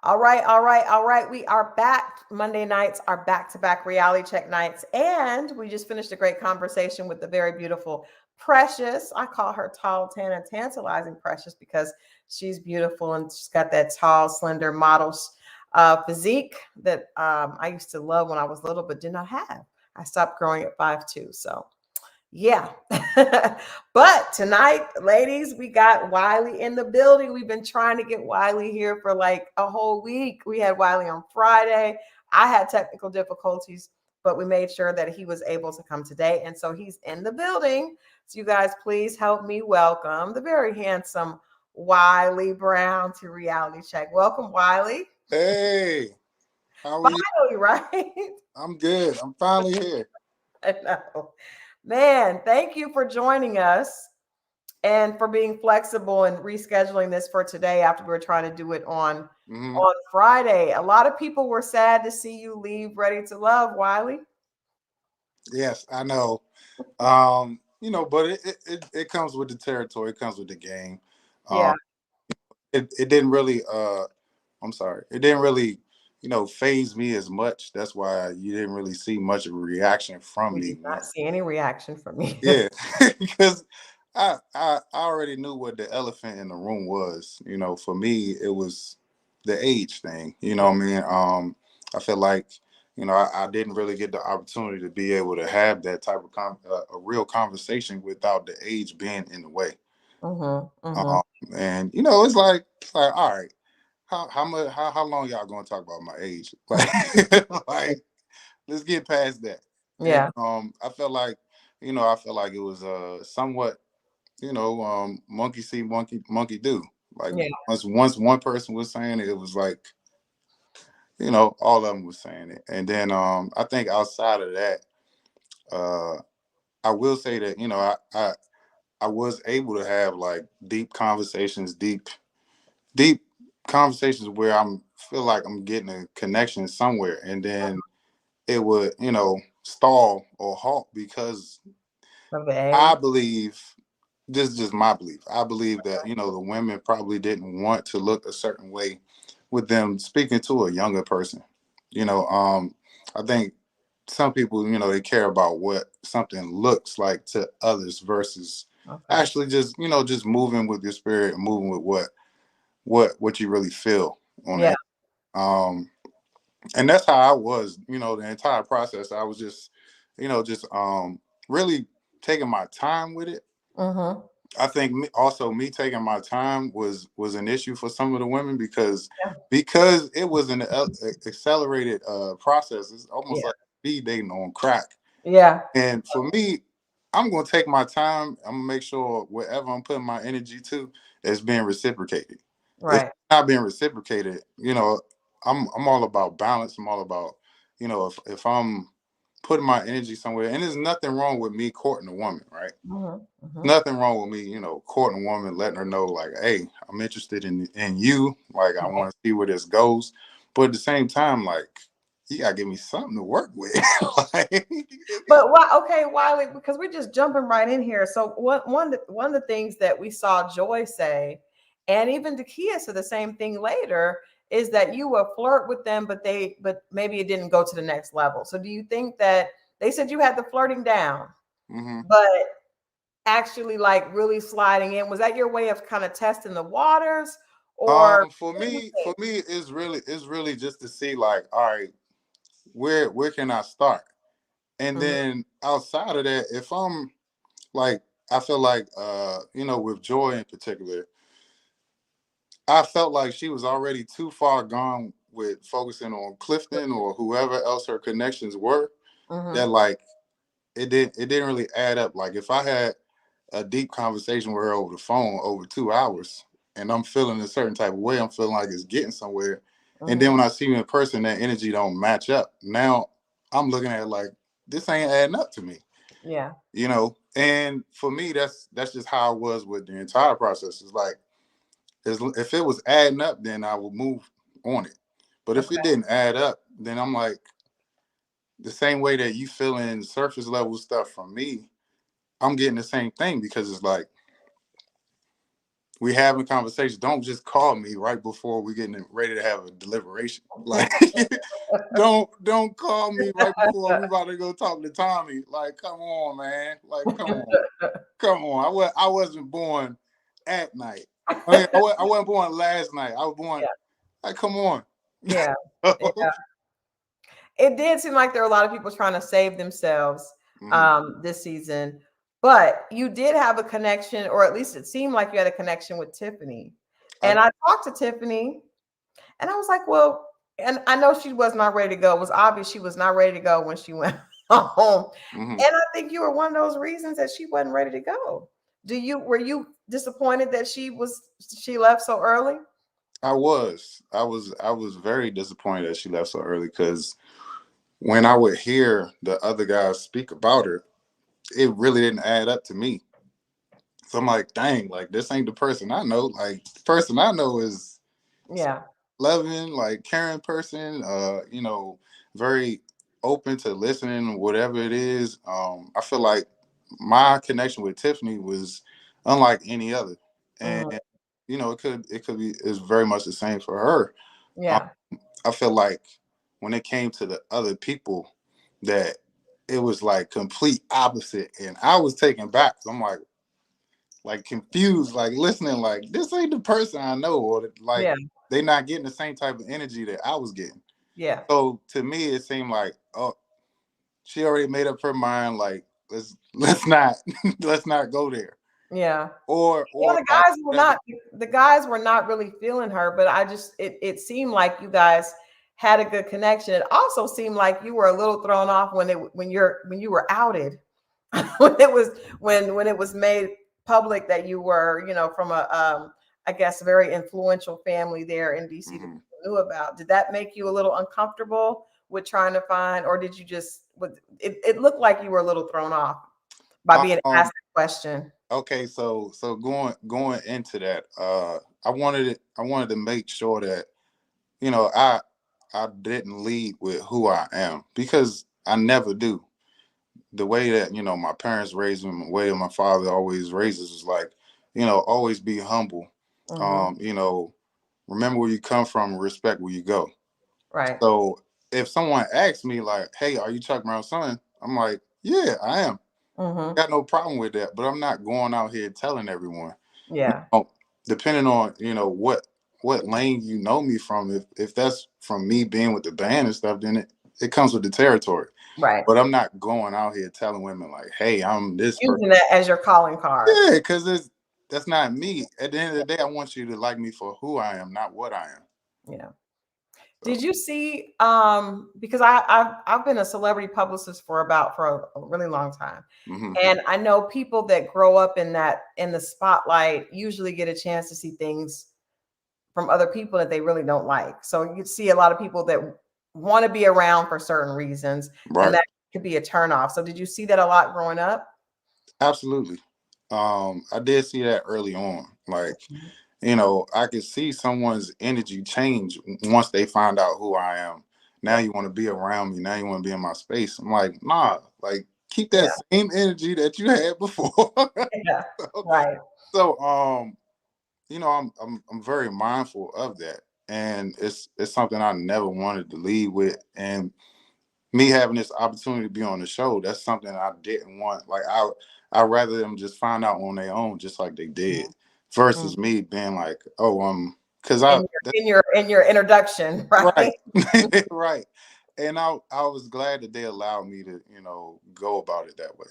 All right, all right, all right. We are back. Monday nights are back-to-back reality check nights. And we just finished a great conversation with the very beautiful Precious. I call her tall, tan, and tantalizing Precious because she's beautiful and she's got that tall, slender model physique that I used to love when I was little, but did not have. I stopped growing at 5'2". So yeah. But tonight, ladies, we got Wiley in the building. We've been trying to get Wiley here for like a whole week. We had Wiley on Friday. I had technical difficulties, but we made sure that he was able to come today. And so he's in the building. So you guys, please help me welcome the very handsome Wiley Brown to Reality Check. Welcome, Wiley. Hey, how are you? Finally, right? I'm good. I'm finally here. I know. Man, thank you for joining us and for being flexible and rescheduling this for today after we were trying to do it hmm on Friday. A lot of people were sad to see you leave Ready to Love, Wiley. Yes, I know. But it comes with the territory. It comes with the game. Yeah, Um, it didn't really. I'm sorry. It didn't really, phase me as much. That's why you didn't really see much of a reaction from we did me when. not see any reaction from you. Yeah, because I already knew what the elephant in the room was. For me, it was the age thing. You know Yeah, what I mean? I feel like I didn't really get the opportunity to be able to have that type of a real conversation without the age being in the way. mm-hmm, mm-hmm. Um, and it's like all right, how much how long y'all gonna talk about my age? Like let's get past that. And Yeah, I felt like it was somewhat monkey see, monkey do. Like yeah, once one person was saying it, it was like all of them was saying it. And then I think outside of that, uh I will say that I was able to have like deep conversations where I'm feel like I'm getting a connection somewhere, and then it would stall or halt because of the I age. believe, this is just my belief. I believe that the women probably didn't want to look a certain way with them speaking to a younger person. I think some people they care about what something looks like to others versus Okay. actually just moving with your spirit and moving with what you really feel on Yeah. it. Um, and that's how I was, the entire process. I was just really taking my time with it. Mm-hmm. I think also me taking my time was an issue for some of the women Yeah. because it was an accelerated process. It's almost Yeah. like speed dating on crack. Yeah. And for me, I'm gonna take my time. I'm gonna make sure whatever I'm putting my energy to is being reciprocated. If Right. it's not being reciprocated, I'm all about balance. I'm all about, if I'm putting my energy somewhere, and there's nothing wrong with me courting a woman, right? Mm-hmm. Mm-hmm. Nothing wrong with me, courting a woman, letting her know like, hey, I'm interested in you. Like I want to see where this goes. But at the same time, like, you gotta give me something to work with. Like, But why? Okay, Wiley, because we're just jumping right in here. So one of the things that we saw Joy say, and even Dakia said the same thing later, is that you will flirt with them, but maybe it didn't go to the next level. So do you think that they said you had the flirting down, mhm. but actually like really sliding in? Was that your way of kind of testing the waters, or For what do you me, think? it's really just to see like, all right, where can I start? And Mhm. then outside of that, if I'm like, I feel like with Joy in particular, I felt like she was already too far gone with focusing on Clifton or whoever else her connections were. That Mhm. like it didn't really add up. Like if I had a deep conversation with her over the phone over 2 hours and I'm feeling a certain type of way, I'm feeling like it's getting somewhere. And Mhm. then when I see you in person, that energy don't match up. Now I'm looking at it like this ain't adding up to Yeah. And for me, that's just how I was with the entire process. It's like if it was adding up, then I would move on it. But if it Okay. didn't add up, then I'm like the same way that you feeling surface level stuff from me, I'm getting the same thing because it's like we having conversations. Don't just call me right before we getting ready to have a deliberation. Like, don't call me right before we about to go talk to Tommy. Like, come on, man. Like, come on. I wasn't born at night. I mean, I wasn't born last night. I was born. Yeah. Like, come on. Yeah. Yeah. It did seem like there were a lot of people trying to save themselves Mhm. this season, but you did have a connection, or at least it seemed like you had a connection with Tiffany. I, And I talked to Tiffany, and I was like, well, and I know she was not ready to go. It was obvious she was not ready to go when she went home. mhm. And I think you were one of those reasons that she wasn't ready to go. Were you disappointed that she left so early? I was very disappointed that she left so early because when I would hear the other guys speak about her, it really didn't add up to me. So I'm like, dang, like this ain't the person I know. Like the person I know is Yeah. loving, like caring person, very open to listening, whatever it is. I feel like my connection with Tiffany was unlike any other. And Mhm. it could be is very much the same for her. Um, Yeah. I feel like when it came to the other people, that it was like complete opposite, and I was taken back. I'm like confused, like listening, like this ain't the person I know, or like Yeah. they not getting the same type of energy that I was getting. Yeah. So to me, it seemed like, oh, she already made up her mind. Like let's not let's not go there, Yeah. Yeah, or like whatever. the guys were not really feeling her, but it seemed like you guys had a good connection. It also seemed like you were a little thrown off when you were outed. when it was when it was made public that you were, from a I guess very influential family there in DC that Mhm. people knew about. Did that make you a little uncomfortable with trying to find, or did you just it looked like you were a little thrown off by being asked Um. that question? Okay. So going into that, I wanted to make sure that you know I didn't lead with who I am because I never do. The way that my parents raised me, the way that my father always raises is like, always be humble. Hmm. Um, you know, remember where you come from, respect where you go. Right. So if someone asks me like, "Hey, are you Chuck Brown's son?" I'm like, "Yeah, I am. Hmm. Got no problem with that." But I'm not going out here telling everyone. Yeah. Oh, depending on what lane you know me from. If that's from me being with the band and stuff, then it comes with the territory. Right. But I'm not going out here telling women like, "Hey, I'm this person." Using that as your calling card. Yeah, because that's not me. At the end of the day, I want you to like me for who I am, not what I am. Yeah. So, Did you see because I've been a celebrity publicist for a really long time. hmm And I know people that grow up in the spotlight usually get a chance to see things from other people that they really don't like. So you see a lot of people that want to be around for certain reasons, and right, that could be a turnoff. So did you see that a lot growing up? absolutely. I did see that early on. Like, Mhm. I could see someone's energy change once they find out who I am. Now Yeah. you want to be around me. Now you want to be in my space. I'm like, nah. Like, keep that Yeah. same energy that you had before. Yeah. so, Right. I'm very mindful of that, and it's something I never wanted to lead with. And me having this opportunity to be on the show, that's something I didn't want. Like I rather them just find out on their own, just like they did, Mhm. versus me being like, oh, because I In your introduction, right? right, right, and I was glad that they allowed me to go about it that way.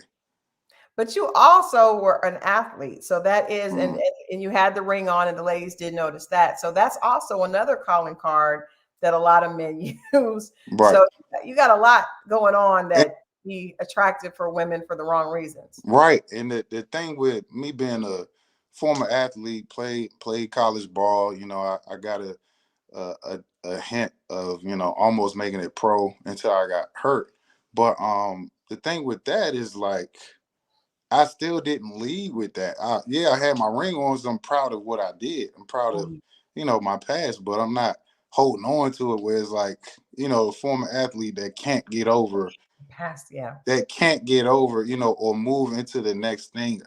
But you also were an athlete. So that is, Mhm. and you had the ring on, and the ladies did notice that. So that's also another calling card that a lot of men use. Right, So you got a lot going on and, that be attractive for women for the wrong reasons. right, and the thing with me being a former athlete, played college ball, I got a hint of almost making it pro until I got hurt. But the thing with that is like I still didn't lead with that. Yeah, I had my ring on, so I'm proud of what I did. I'm proud of Mhm. my past, but I'm not holding on to it. Where it's like a former athlete Past, yeah. that can't get over or move into the next thing,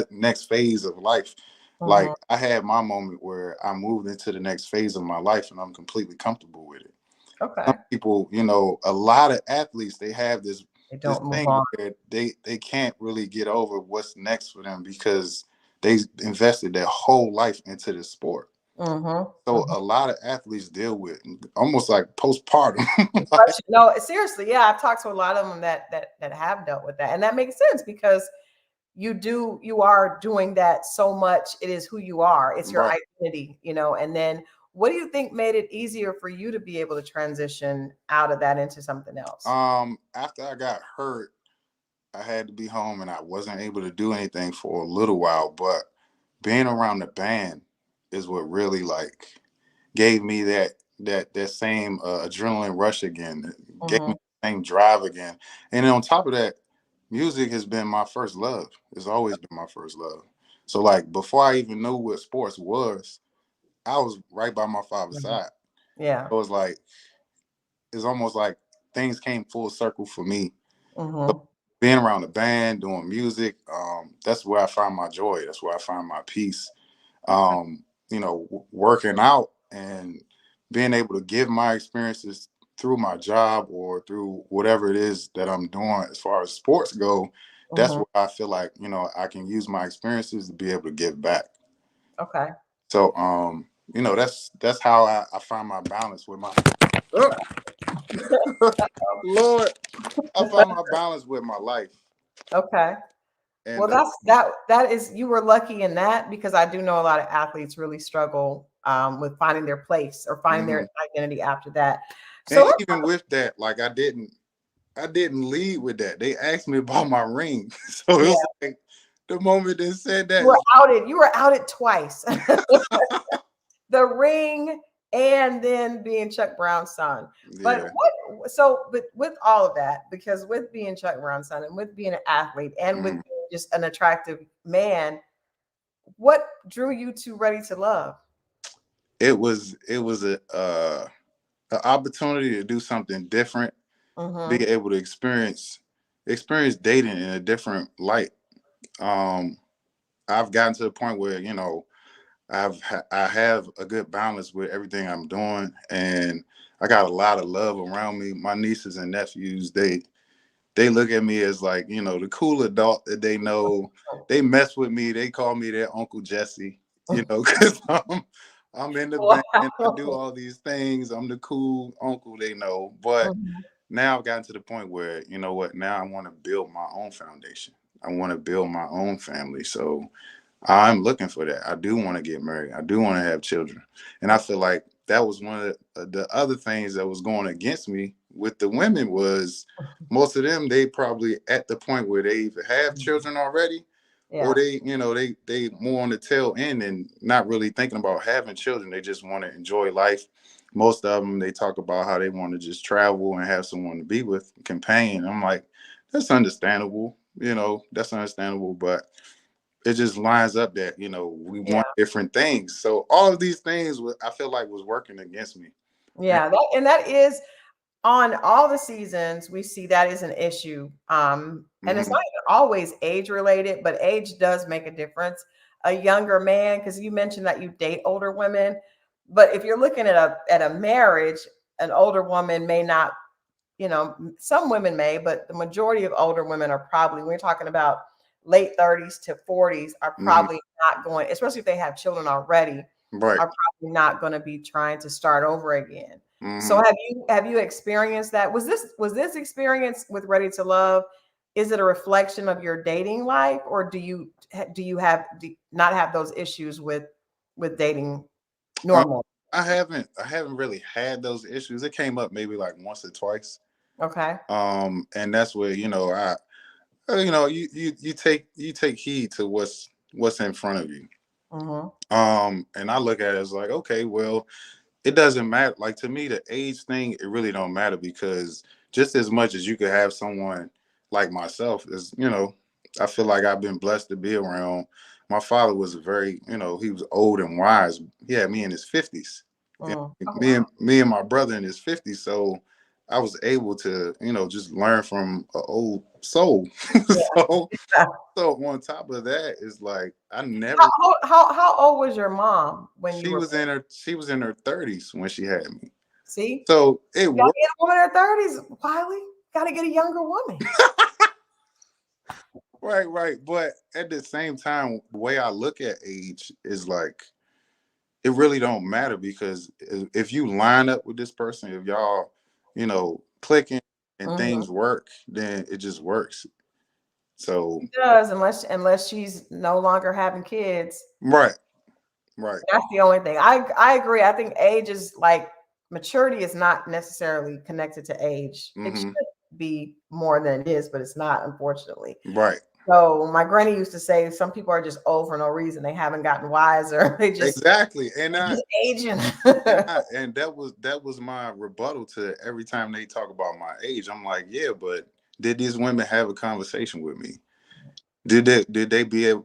next phase of life. Like Hmm. I had my moment where I moved into the next phase of my life and I'm completely comfortable with it. Some Okay. people, a lot of athletes, they have They this don't move thing on. where they can't really get over what's next for them because they invested their whole life into this sport. Hmm. So Hmm. a lot of athletes deal with almost like postpartum. Like, Depression. No, seriously, yeah, I've talked to a lot of them that have dealt with that, and that makes sense because you are doing that so much. It is who you are. It's your right. identity, and then what do you think made it easier for you to be able to transition out of that into something else? After I got hurt, I had to be home and I wasn't able to do anything for a little while, but being around the band is what really like gave me that same adrenaline rush again, gave me Hmm. the same drive again. And then on top of that, music has been my first love. It's always been my first love. So like before I even knew what sports was, I was right by my father's Hmm. side. Yeah. It was like it's almost like things came full circle for me. So Hmm. being around the band, doing music, that's where I find my joy. That's where I find my peace. Okay. Working out and being able to give my experiences through my job or through whatever it is that I'm doing as far as sports go, that's Hmm. where I feel like, I can use my experiences to be able to give back. Okay. So, that's how I find my balance with my oh, Lord, I find my balance with my life. Okay. Well, And that is, you were lucky in that, because I do know a lot of athletes really struggle with finding their place or finding their mhm. identity after that. And So even with that, like I didn't lead with that. They asked me about my ring. So it yeah, was like the moment they said that you were is outed. You were outed twice. The ring and then being Chuck Brown's son. But yeah. but with all of that, because with being Chuck Brown's son and with being an athlete and with Mm. being just an attractive man, what drew you to Ready to Love? It was an opportunity to do something different, be Mm-hmm. able to experience dating in a different light. Um I've gotten to the point where, I have a good balance with everything I'm doing, and I got a lot of love around me. My nieces and nephews, they look at me as like, the cool adult that they know. They mess with me. They call me their Uncle Jesse, because I'm in the band. I do Wow. all these things. I'm the cool uncle they know. But Mhm. now I've gotten to the point where, you know what, now I want to build my own foundation. I want to build my own family. So I'm looking for that. I do want to get married. I do want to have children. And I feel like that was one of the other things that was going against me with the women was most of them, they probably at the point where they either have children already or Yeah. they more on the tail end and not really thinking about having children. They just want to enjoy life. Most of them, they talk about how they want to just travel and have someone to be with, companion. I'm like, that's understandable. That's understandable, but it just lines up that we Yeah. want different things. So all of these things I feel like was working against me. And, Yeah. That is on all the seasons, we see that is an issue. And it's mhm, not even always age related, but age does make a difference. A younger man, because you mentioned that you date older women, but if you're looking at a marriage, an older woman may not, some women may, but the majority of older women are probably, we're talking about late 30s to 40s, are mhm, probably not going, especially if they have children already, right. are probably not going to be trying to start over again. So Mhm. have you experienced that? Was this experience with Ready to Love? Is it a reflection of your dating life, or do you not have those issues with dating Um, normal? I haven't really had those issues. It came up maybe like once or twice. Okay. And that's where you take heed to what's in front of you. Mm-hmm. And I look at it as like, okay, well, it doesn't matter. Like to me, the age thing, it really don't matter because just as much as you could have someone like myself, is I feel like I've been blessed to be around. My father was very, he was old and wise. He had me in his 50s. Mm. Oh Me and wow. me and my brother in his 50s. So I was able to, just learn from an old soul. so Yeah. so on top of that, it's like I How, never. how old was your mom when you She were was in her 30s when she had me. see? So it You gotta worked. get a woman in her 30s, Wiley. Gotta get a younger woman. Right, right. But at the same time, the way I look at age is like it really don't matter because if you line up with this person, if y'all, clicking and Hmm. things work, then it just works. So It does, unless she's no longer having kids. right, right. That's the only thing. I agree. I think age is like maturity is not necessarily connected to age. It should Hmm. be more than it is, but it's not, unfortunately. Right. So my granny used to say some people are just old for no reason. They haven't gotten wiser. Exactly. And They I just aging. and that was my rebuttal to every time they talk about my age. I'm like, yeah, but did these women have a conversation with me?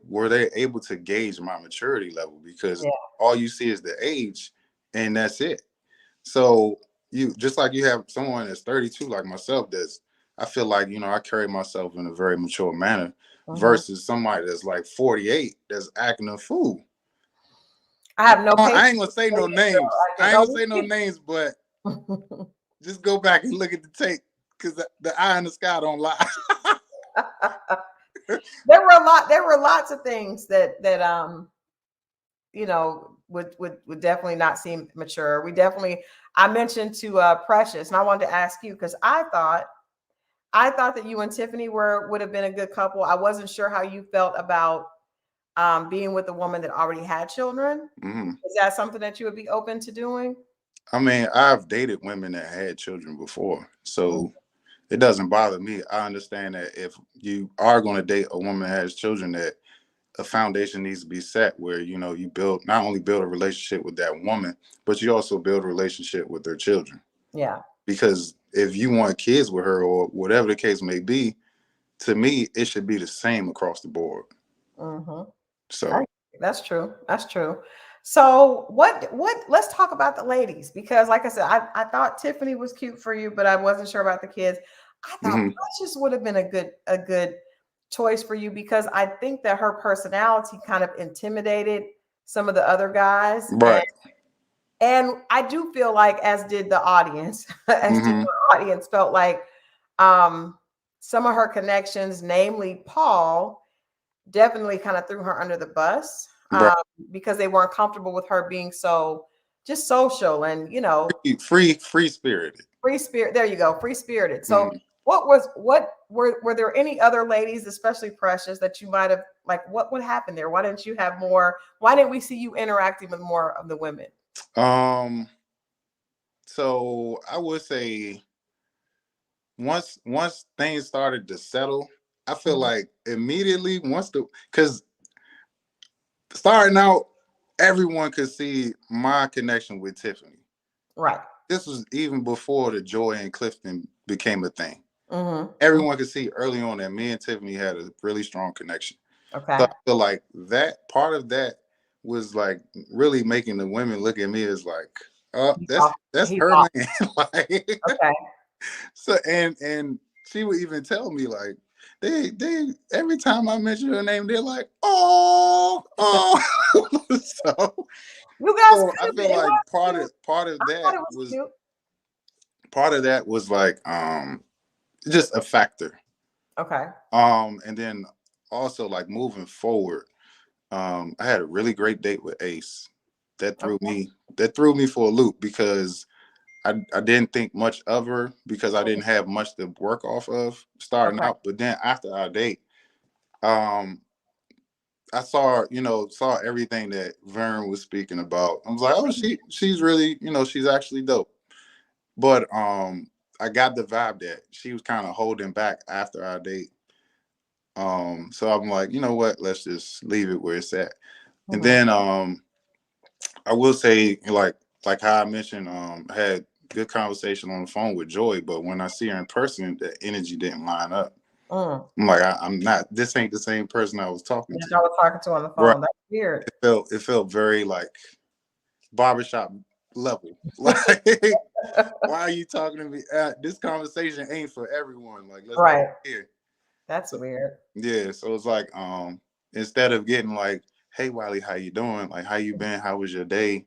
Were they able to gauge my maturity level? Because Yeah. all you see is the age and that's it. So you just like you have someone that's 32 like myself, that's I feel like, I carry myself in a very mature manner Mhm. versus somebody that's like 48 that's acting a fool. I have no patience I ain't gonna with say no 48 girls. names. I I get ain't no. gonna say no names, but just go back and look at the tape because the eye in the sky don't lie. There were lots of things that would definitely not seem mature. We definitely I mentioned to Precious, and I wanted to ask you because I thought that you and Tiffany would have been a good couple. I wasn't sure how you felt about being with a woman that already had children. Hmm. Is that something that you would be open to doing? I mean, I've dated women that had children before, Mm. so it doesn't bother me. I understand that if you are going to date a woman that has children, that a foundation needs to be set where you build not only build a relationship with that woman, but you also build a relationship with their children. Yeah. Because if you want kids with her or whatever the case may be, to me it should be the same across the board. Hmm. So That's true. That's true. So let's talk about the ladies because like I said, I thought Tiffany was cute for you, but I wasn't sure about the kids. I thought mhm, Precious would have been a good choice for you because I think that her personality kind of intimidated some of the other guys. And right. and I do feel like, as did the audience, as did Hmm. the audience, felt like um some of her connections, namely Paul, definitely kind of threw her under the bus Right. because they weren't comfortable with her being so just social and Free spirited. free spirit. There you go, free spirited. So Hmm. were there any other ladies, especially Precious, that you might have like? What happened there? Why didn't you have more? Why didn't we see you interacting with more of the women? um so I would say once things started to settle, I feel Mhm. like immediately once the because starting out, everyone could see my connection with Tiffany. Right. This was even before the Joy and Clifton became a thing. Hmm. Everyone could see early on that me and Tiffany had a really strong connection. So Okay. I feel like that part of that was like really making the women look at me as like, oh, He's off. that's He's her off. man. Like, Okay. so and she would even tell me like they every time I mention her name, they're like, oh. so You guys so could I have been. feel It like was part cute. of part of I that thought it was was cute. part of that was like just a factor. Okay. And then also like moving forward, I had a really great date with Ace. That threw Okay. me that threw me for a loop because I didn't think much of her because I didn't have much to work off of starting Okay. out. But then after our date, um, I saw everything that Vern was speaking about. I was like, oh, she's really, she's actually dope. But I got the vibe that she was kind of holding back after our date. So I'm like, you know what? Let's just leave it where it's at. And Mhm. then I will say, like how I mentioned, I had good conversation on the phone with Joy, but when I see her in person, the energy didn't line up. Mm. I'm like, I'm not. This ain't the same person I was talking That to. I was talking to on the Right? phone. That's weird. It felt very like barbershop level. Like Why are you talking to me? This conversation ain't for everyone. Like, let's Right. be here. That's So, weird. yeah, so it's like instead of getting like, hey Wiley, how you doing? Like, how you been? How was your day?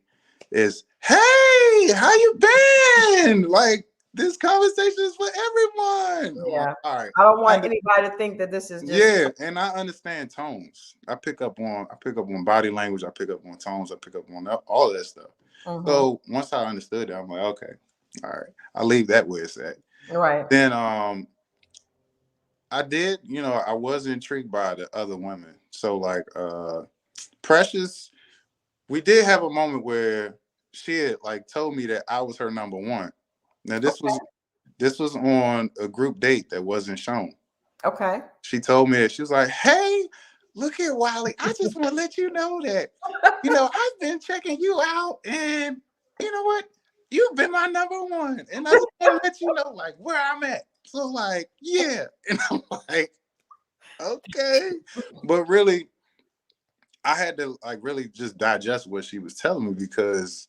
It's, hey, how you been? Like, this conversation is for everyone. I'm like, Yeah. all right. I don't want anybody to think that this is just Yeah, and I understand tones. I pick up on body language, I pick up on tones, I pick up on all of that stuff. Mhm. So once I understood that, I'm like, okay, all right. I'll leave that where it's at. Right. Then I did, I was intrigued by the other women. So like Precious, we did have a moment where she had like told me that I was her number one. Now this was on a group date that wasn't shown. Okay. She told me that she was like, hey, look at Wiley. I just want to let you know that, I've been checking you out and you know what? You've been my number one. And I just want to let you know like where I'm at. So like, yeah. And I'm like, okay. But really, I had to like really just digest what she was telling me because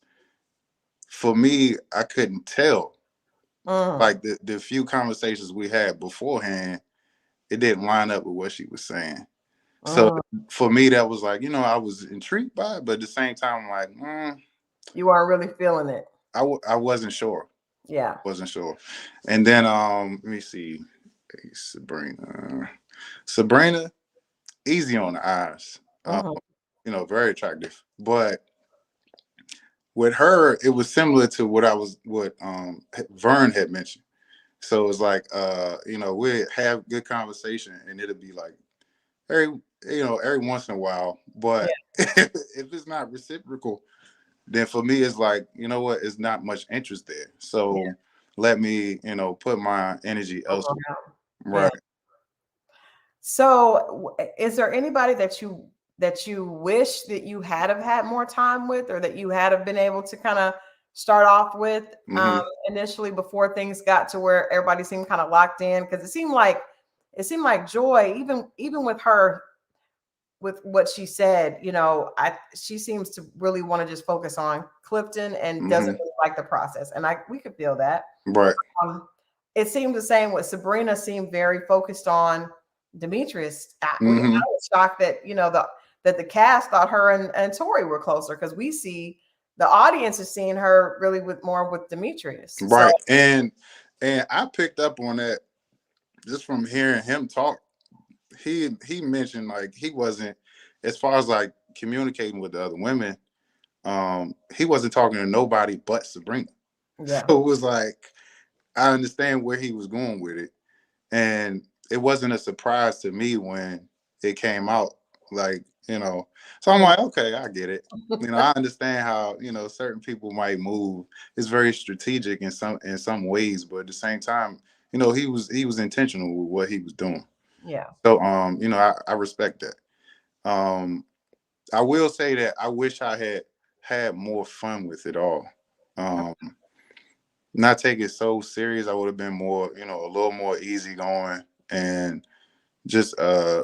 for me, I couldn't tell. Mm. Like the few conversations we had beforehand, it didn't line up with what she was saying. So Mm. for me, that was like, I was intrigued by it, but at the same time, I'm like, You aren't really feeling it. I wasn't sure. Yeah. Wasn't sure. And then let me see. Hey, Sabrina. Sabrina, easy on the eyes. Mhm. Very attractive. But with her, it was similar to what Vern had mentioned. So it's like we have good conversation and it'll be like every every once in a while. But Yeah. if it's not reciprocal, then for me it's like, what, it's not much interest there. So Yeah. let me, put my energy elsewhere. Uh-huh. Yeah. Right. So, is there anybody that you wish that you had have had more time with, or that you had have been able to kind of start off with Hmm. initially before things got to where everybody seemed kind of locked in? Because it seemed like Joy, even with her, with what she said, she seems to really want to just focus on Clifton and doesn't Hmm. really like the process, and we could feel that. Right. It seemed the same with Sabrina. Seemed very focused on Demetrius. I Hmm. was shocked that that the cast thought her and Tori were closer, because we see the audience is seeing her really with more with Demetrius. So Right. And I picked up on that just from hearing him talk. He mentioned like he wasn't, as far as like communicating with the other women, he wasn't talking to nobody but Sabrina. yeah, So it was like I understand where he was going with it. And it wasn't a surprise to me when it came out. Like, so I'm yeah, like, okay, I get it. I understand how, certain people might move. It's very strategic in some ways, but at the same time, he was intentional with what he was doing. yeah. So I respect that. Um I will say that I wish I had more fun with it all. Um Not take it so serious. I would have been more, a little more easygoing and just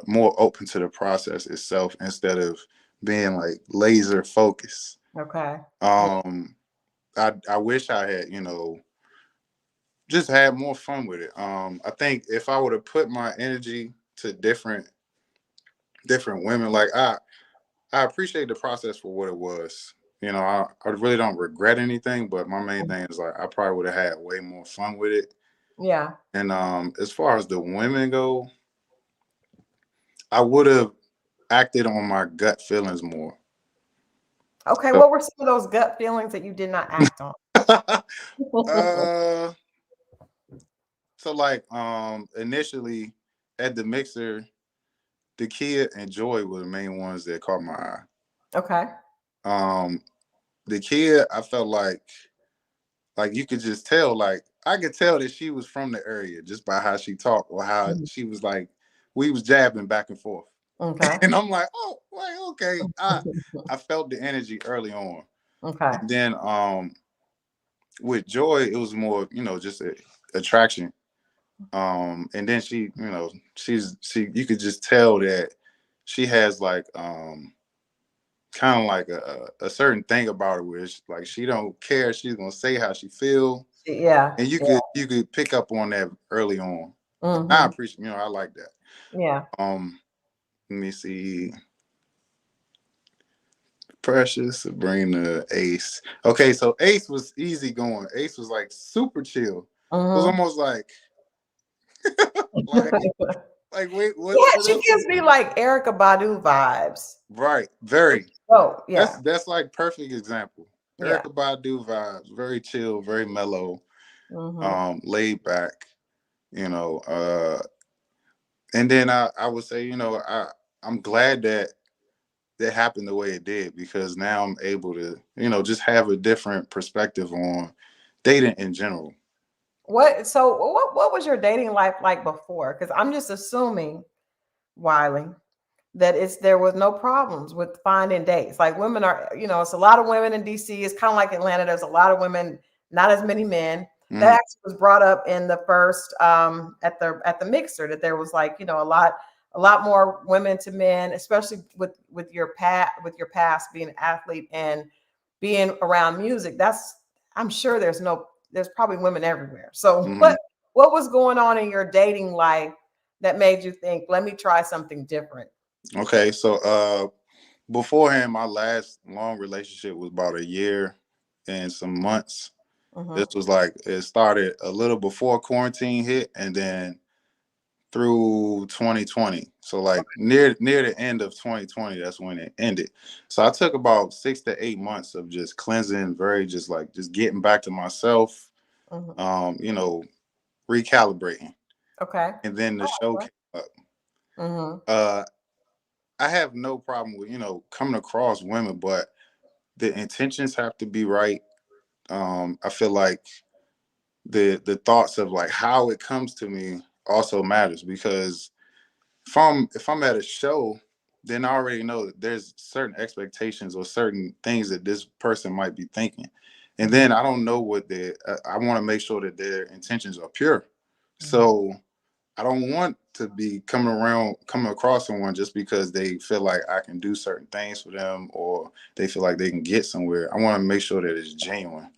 more open to the process itself instead of being like laser focused. Okay. Yeah. I wish I had, just had more fun with it. I think if I would have put my energy to different women, like I appreciate the process for what it was. I really don't regret anything, but my main thing is like I probably would have had way more fun with it. Yeah. And as far as the women go, I would have acted on my gut feelings more. Okay. So, What were some of those gut feelings that you did not act on? uh, so like initially at the mixer, the kid and Joy were the main ones that caught my eye. Okay. The kid, I felt like you could just tell, like I could tell that she was from the area just by how she talked or how Mhm. she was like we was jabbing back and forth. Okay. And I'm like, oh, like okay. I felt the energy early on. Okay. And then with Joy, it was more, just attraction. And then she, she you could just tell that she has like kind of like a certain thing about her where like she don't care. She's gonna say how she feel, Yeah. and Yeah. you could pick up on that early on. I Hmm. appreciate, I like that. Yeah. Let me see. Precious, Sabrina, Ace. Okay, so Ace was easy going. Ace was like super chill. It was Hmm. almost like like wait, Yeah, what she else is gives me like Erica Badu vibes. right? Very. Oh, yeah. That's like perfect example. Yeah. Erica Badu vibes, very chill, very mellow, Hmm. laid back, you know. And then I would say, I'm glad that that happened the way it did because now I'm able to, just have a different perspective on dating in general. What was your dating life like before? Because I'm just assuming, Wiley, that there was no problems with finding dates. Like women are, it's a lot of women in DC. It's kind of like Atlanta. There's a lot of women, not as many men. That Mm, actually was brought up in the first at the mixer, that there was like, a lot more women to men, especially with your past being an athlete and being around music. I'm sure there's probably women everywhere. So hmm what was going on in your dating life that made you think, let me try something different? Okay, so beforehand, my last long relationship was about a year and some months. This Hmm. was like it started a little before quarantine hit, and then through 2020. So like near the end of 2020, that's when it ended. So I took about 6 to 8 months of just cleansing, very just getting back to myself, Hmm. um, you know, recalibrating. Okay. And then the show came up. Mm-hmm. Uh I have no problem with, coming across women, but the intentions have to be right. I feel like the thoughts of like how it comes to me also matters because if I'm at a show, then I already know that there's certain expectations or certain things that this person might be thinking, and Hmm. then I don't know what I want to make sure that their intentions are pure. Hmm. So I don't want to be coming across someone just because they feel like I can do certain things for them or they feel like they can get somewhere. I want to make sure that it's genuine.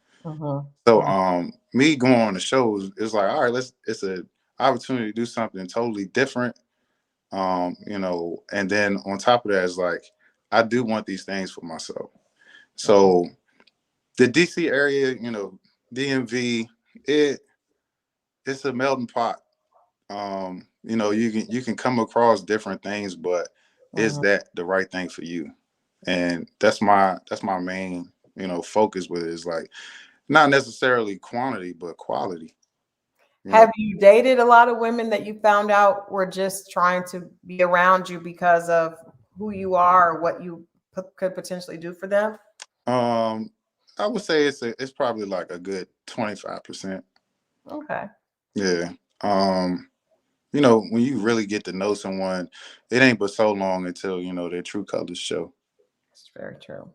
So Hmm. me going on the shows is like, all right, it's a opportunity to do something totally different. And then on top of that is like I do want these things for myself. Hmm. So the DC area, DMV, it's a melting pot. You can come across different things, but is Hmm. that the right thing for you? And that's my main, focus with it is like not necessarily quantity, but quality. You know, Have you dated a lot of women that you found out were just trying to be around you because of who you are or what you could potentially do for them? um, I would say it's probably like a good 25%. Okay. Yeah. Um, when you really get to know someone, it ain't but so long until their true colors show. It's very true.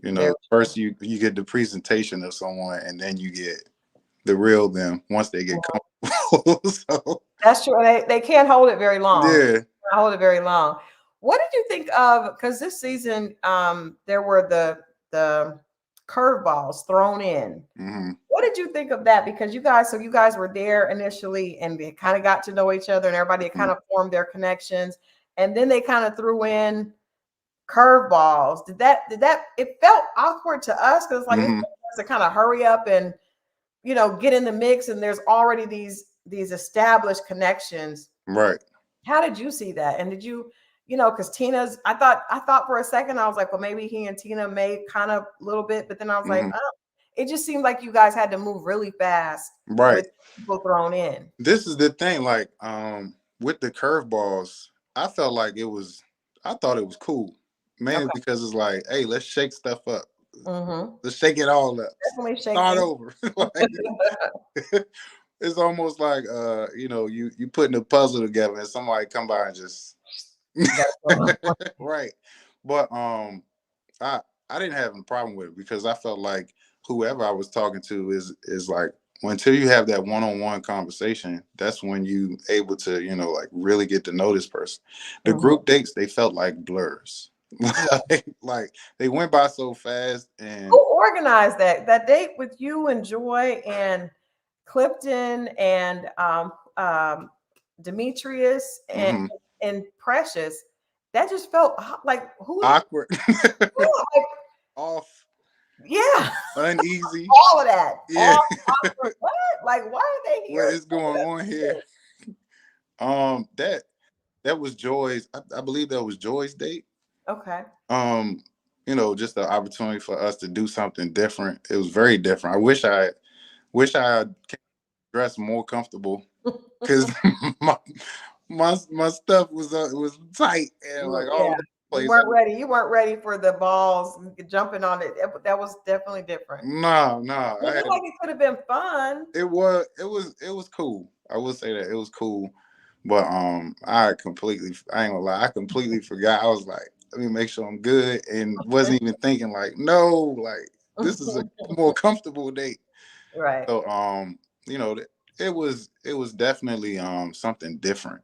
Very true. First you get the presentation of someone, and then you get the real them once they get comfortable. So That's true. They can't hold it very long. yeah. Can't hold it very long. What did you think of? Because this season, there were the curveballs thrown in. hmm What did you think of that? Because you guys were there initially, and they kind of got to know each other, and everybody had kind of formed their connections, and then they kind of threw in curveballs. Did that? It felt awkward to us because like we hmm to kind of hurry up and get in the mix, and there's already these established connections. Right. How did you see that? And did because Tina's, I thought for a second, I was like, well, maybe he and Tina made kind of a little bit, but then I was like, hmm oh, it just seemed like you guys had to move really fast Right. with people thrown in. This is the thing, like, with the curveballs, I felt like I thought it was cool, mainly Okay. because it's like, hey, let's shake stuff up. Mm-hmm. Let's shake it all up. Definitely shake Start things. over. Like, it's almost like you putting a puzzle together and somebody come by and just right. But I I didn't have a problem with it because I felt like whoever I was talking to is like until you have that one-on-one conversation, that's when you able to like really get to know this person. The Mm-hmm. group dates, they felt like blurs. Yeah. Like they went by so fast, and Who organized that date with you and Joy and Clifton and Demetrius mhm, and Precious? That just felt like who? awkward, Like, off, yeah, uneasy. all of that. Yeah, All awkward. What? Like, why are they what here? is going on here? That was Joy's. I believe that was Joy's date. Okay. Um, just the opportunity for us to do something different. It was very different. Wish I had dressed more comfortable because my my stuff was tight and like all Yeah. over the You place. weren't ready. You weren't ready for the balls jumping on it. That was definitely different. No, I I feel had like it could have been fun. it was cool. I will say that it was cool, but I ain't gonna lie, I completely forgot. I was like, let me make sure I'm good, and wasn't even thinking like, no, like this is a more comfortable date. Right. So you know, it was definitely something different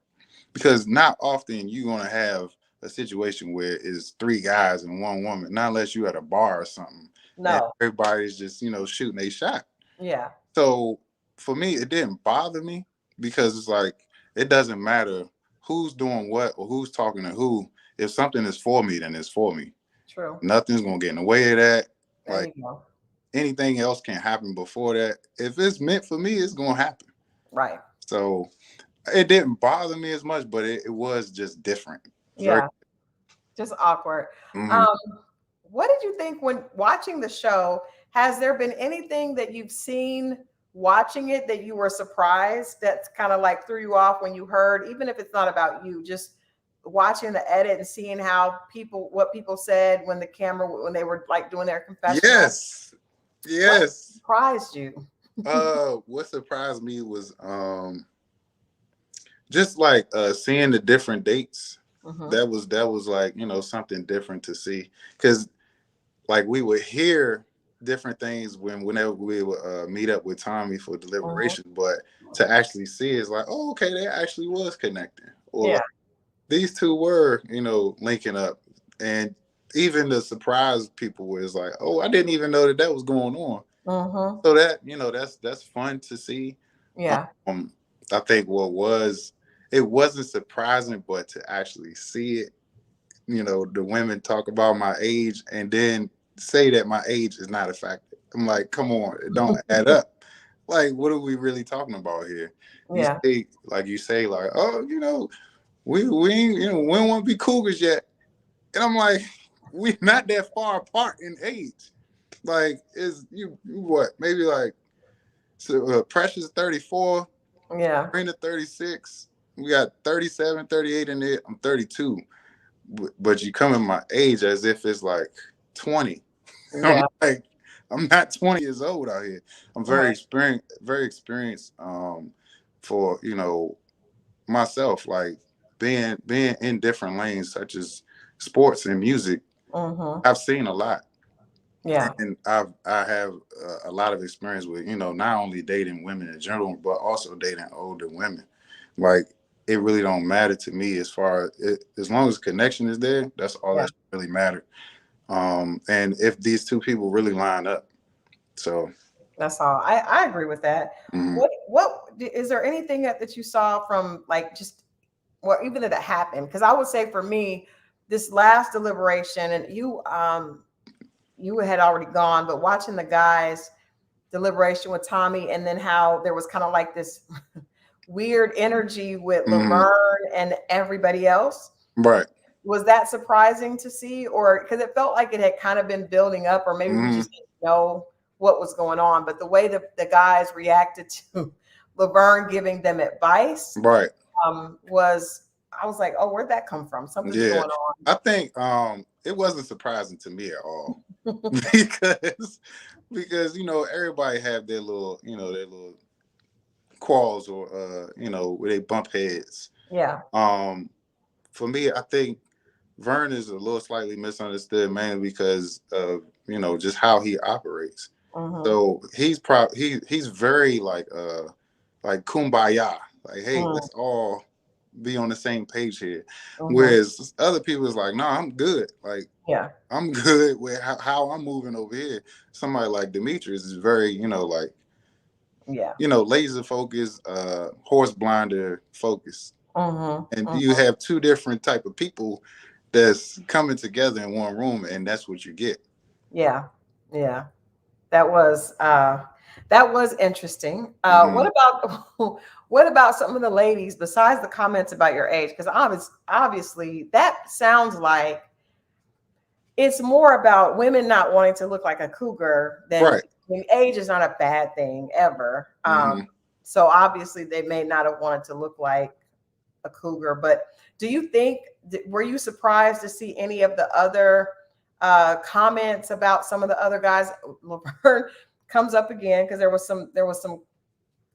because not often you're gonna have a situation where it's three guys and one woman, not unless you at a bar or something, and No. everybody's just shooting a shot. Yeah. So for me, it didn't bother me because it's like it doesn't matter who's doing what or who's talking to who. If something is for me, then it's for me. True. Nothing's gonna get in the way of that. There Like you go. anything else can happen before that. If it's meant for me, it's gonna happen. Right. So it didn't bother me as much, but it was just different. Very. Yeah. Just awkward. Mhm. Um, what did you think when watching the show? Has there been anything that you've seen watching it that you were surprised that's kind of like threw you off when you heard, even if it's not about you, just watching the edit and seeing how what people said when the camera, when they were like doing their confessional? Yes, What yes. surprised you? What surprised me was just like seeing the different dates. Hmm. That was like something different to see because like we would hear different things whenever we would meet up with Tommy for Hmm. deliberation, but to actually see is like, oh, okay, they actually was connecting, or Yeah. like these two were linking up, and even the surprise people was like, oh, I didn't even know that was going on. Hmm. So that that's fun to see. Yeah. um I think it wasn't surprising, but to actually see it, the women talk about my age and then say that my age is not a factor. I'm like, come on, it don't add up. Like, what are we really talking about here? You Yeah. say, like, oh, we ain't, we don't want to be cougars yet. And I'm like, we not that far apart in age. Like, is you what? Maybe like so Precious 34, Yeah. Brenda 36. We got 37, 38 in there. I'm 32. But you come in my age as if it's like 20. I'm Yeah. like, I'm not 20 years old out here. I'm Right. very experienced for, myself, like being in different lanes such as sports and music. Hmm. I've seen a lot. Yeah. And I have a lot of experience with not only dating women in general, but also dating older women. Like it really don't matter to me as far as long as connection is there. That's all Yeah. that really matter. And if these two people really line up, so That's all. I agree with that. mhm. What is there anything that you saw from like just or even that happened? Because I would say for me, this last deliberation, and you had already gone, but watching the guys deliberation with Tommy, and then how there was kind of like this weird energy with Mhm. Laverne and everybody else. Right. Was that surprising to see, or because it felt like it had kind of been building up, or maybe we Mhm. just didn't know what was going on? But the way that the guys reacted to Laverne giving them advice Right. was, I was like, oh, where'd that come from? Something's Yeah. going I think it wasn't surprising to me at all. because everybody have their little quarrels or where they bump heads. Yeah. Um, for me, I think Vern is a little slightly misunderstood, mainly because of just how he operates. Hmm. So he's very like kumbaya, like hey, let's all be on the same page here. Mhm. Whereas other people is like, no, I'm good. Like, Yeah. I'm good with how I'm moving over here. Somebody like Demetrius is very, like, Yeah. laser focused, horse blinder focused. Mhm. And you Mhm. have two different type of people that's coming together in one room, and that's what you get. Yeah. Yeah. That was interesting. Hmm. What about what about some of the ladies besides the comments about your age? Because obviously that sounds like it's more about women not wanting to look like a cougar than, Right. I mean, age is not a bad thing ever. Hmm. So obviously they may not have wanted to look like a cougar, but do you think, were you surprised to see any of the other comments about some of the other guys? Laverne comes up again because there was some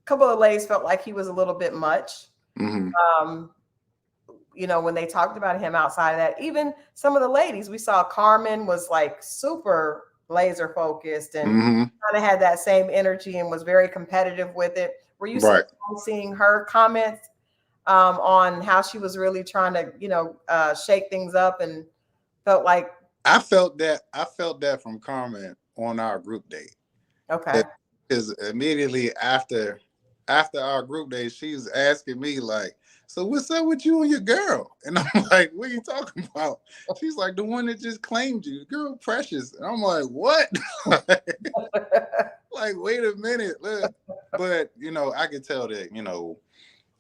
couple of ladies felt like he was a little bit much. Hmm. Um, when they talked about him outside of that, even some of the ladies we saw, Carmen was like super laser focused and Hmm. kind of had that same energy and was very competitive with it. Were you Right. seeing her comments on how she was really trying to, shake things up and felt like, I felt that from Carmen on our group date. okay. Because immediately after our group date, she's asking me like, "So what's up with you and your girl?" And I'm like, "What are you talking about?" She's like, "The one that just claimed you, girl, Precious." And I'm like, "What?" Like, wait a minute, look. But I could tell that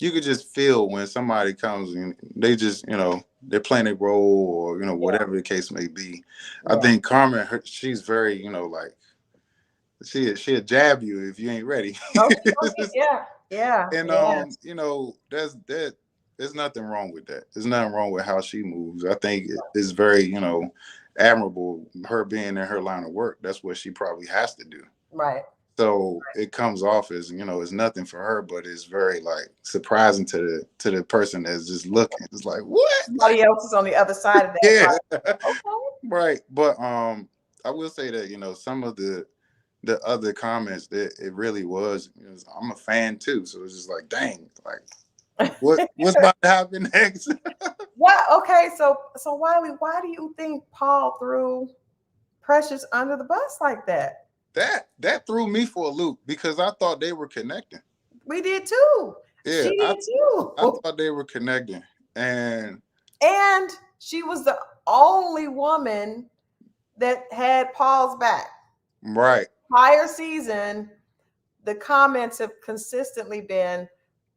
you could just feel when somebody comes and they just they're playing a role, or Yeah, whatever the case may be. I yeah. think Carmen, she's very like she'll jab you if you ain't ready. Okay, okay, yeah, yeah, And yeah, there's nothing wrong with that. There's nothing wrong with how she moves. I think it's very admirable, her being in her line of work. That's what she probably has to do. right. So it comes off as it's nothing for her, but it's very like surprising to the person that's just looking. It's like, what? Somebody else is on the other side of that. Yeah. Like, okay. Right. But I will say that some of the other comments, that it really was, I'm a fan too, so it's just like, dang, like what's about to happen next? What? Okay, so Wiley, why do you think Paul threw Precious under the bus like that? That threw me for a loop because I thought they were connecting. We did too. Yeah, She I did too. thought they were connecting. And And she was the only woman that had Paul's back. right. Entire season, the comments have consistently been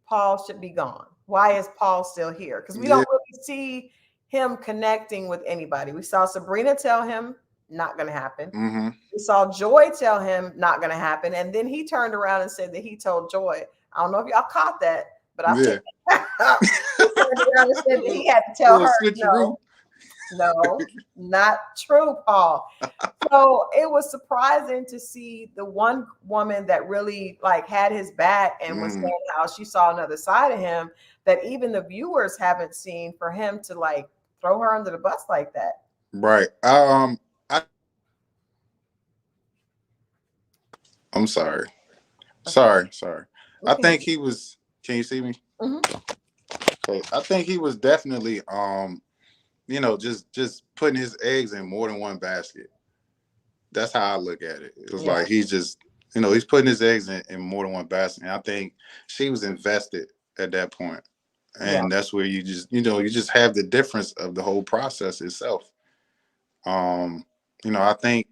Paul should be gone. Why is Paul still here? Because we Yeah. don't really see him connecting with anybody. We saw Sabrina tell him not going to happen. Mm-hmm. We saw Joy tell him not going to happen. And then he turned around and said that he told Joy. I don't know if y'all caught that, but I Yeah. picked it up. He turned around and said that he had to tell Little her, switcheroo. no, no, not true, Paul. So it was surprising to see the one woman that really like had his back and was Mm, saying how she saw another side of him that even the viewers haven't seen, for him to like throw her under the bus like that. right. I'm sorry. Okay. Sorry. I Okay. think he was. Can you see me? Hmm. Okay. I think he was definitely just putting his eggs in more than one basket. That's how I look at it. It was Yeah. like he's just he's putting his eggs in more than one basket. And I think she was invested at that point. Yeah. And that's where you just have the difference of the whole process itself. I think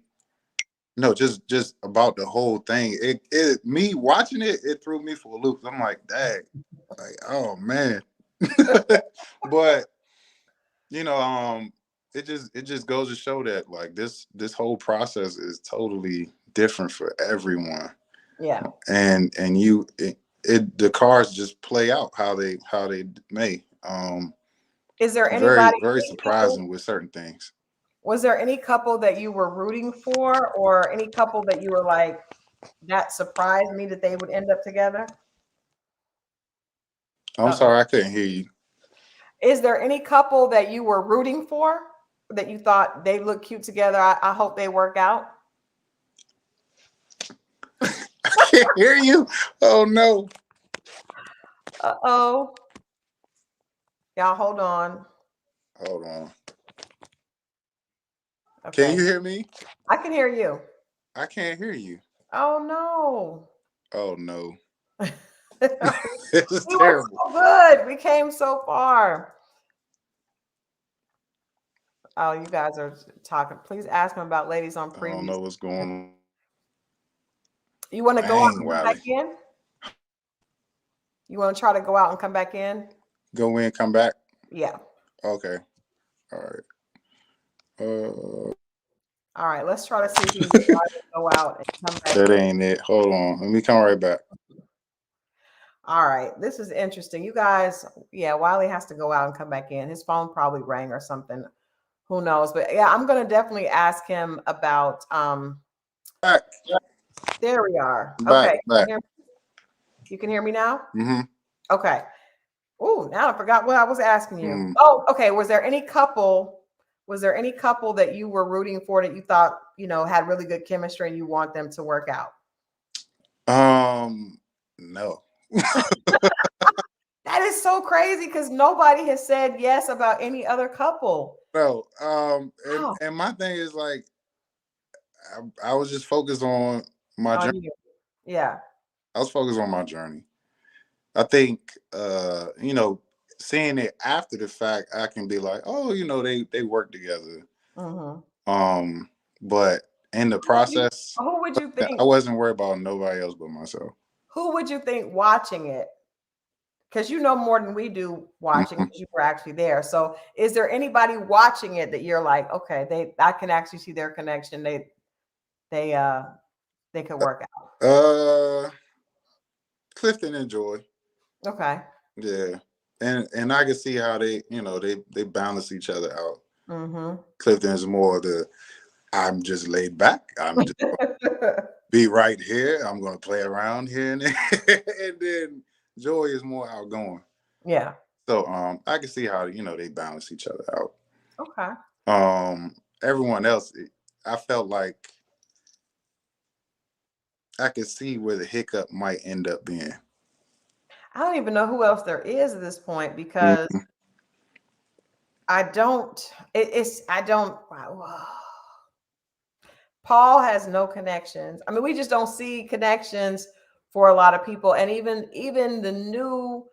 just about the whole thing. It me watching it threw me for a loop. I'm like, dang, like, oh man. But you know, it just goes to show that like this whole process is totally different for everyone. Yeah. And the cards just play out how they may. Is there Very, anybody, very any couple, surprising with certain things. was there any couple that you were rooting for, or any couple that you were like, that surprised me that they would end up together? I'm Uh-oh. sorry, I couldn't hear you. Is there any couple that you were rooting for that you thought they look cute together? I hope they work out. I can't hear you. Oh no. Uh-oh. Y'all hold on. Hold on. Can Okay. you hear me? I can hear you. I can't hear you. Oh Oh no. no. This is We were terrible. so good. We came so far. Oh, you guys are talking. Please ask him about ladies on I don't previous. know what's going on. You want to go out Dang, and come back Wiley. in? You want to try to go out and come back in? Go in, come back. Yeah. Okay. All right. All right. Let's try to see if we can get Wiley to go out and come back That in. ain't it. Hold on. Let me come right back. All right. This is interesting. You guys, yeah, Wiley has to go out and come back in. His phone probably rang or something. Who knows? But yeah, I'm gonna definitely ask him about Back. there we are. Back. Okay. Back. You can hear me now? Mm-hmm. Okay. Oh, now I forgot what I was asking you. Mm. Oh, okay. Was there any couple that you were rooting for that you thought, had really good chemistry and you want them to work out? No. That is so crazy because nobody has said yes about any other couple. No. Wow. And my thing is like I was just focused on my On journey. you. Yeah. I was focused on my journey. I think seeing it after the fact, I can be like, oh, they work together. Hmm. But in the Who would you, process, who would you think? I wasn't worried about nobody else but myself. Who would you think watching it? Because you know more than we do watching Mhm. because you were actually there. So is there anybody watching it that you're like, okay, I can actually see their connection. They uh they could work out. Uh, Clifton and Joy, Okay. yeah, and I can see how they balance each other out. Mm-hmm. Clifton is more the I'm just laid back. I'm just be right here. I'm gonna play around here and there. And then Joy is more outgoing. Yeah. So I can see how they balance each other out. Okay. Everyone else, I felt like I could see where the hiccup might end up being. I don't even know who else there is at this point because Mhm. I don't. It's I don't. Paul has no connections. I mean, we just don't see connections for a lot of people, and even the new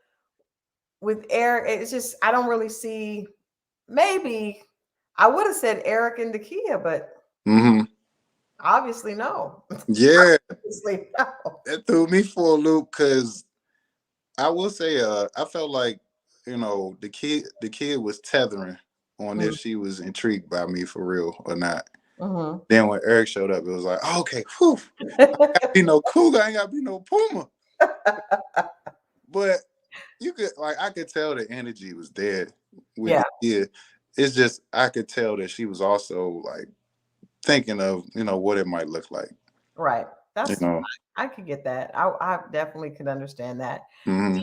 with Eric, it's just I don't really see. Maybe I would have said Eric and Dakia, but Mhm. obviously no. Yeah, Obviously no. that threw me for a loop because I will say, I felt like the kid was tethering on if she was intrigued by me for real or not. Mm-hmm. Then when Eric showed up, it was like, oh, okay, whew, be no cougar, I ain't gotta be no puma. But you could I could tell the energy was there with Yeah, the kid. It's just I could tell that she was also like thinking of what it might look like. right. You That's know. I could get that. I definitely could understand that. Hmm. Do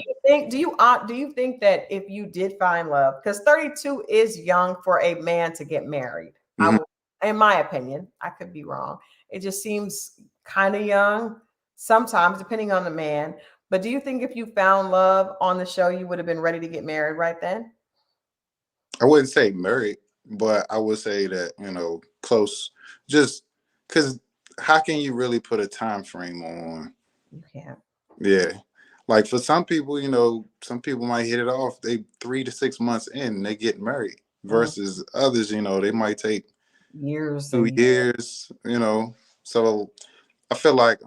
you think that if you did find love, because 32 is young for a man to get married, I Hmm. would, in my opinion, I could be wrong. It just seems kind of young sometimes, depending on the man. But do you think if you found love on the show, you would have been ready to get married right then? I wouldn't say married, but I would say that close. Just because how can you really put a time frame on? You can't. Yeah. Like for some people, some people might hit it off. They 3 to 6 months in, they get married. Mm, Versus others, they might take years two and years. So I feel like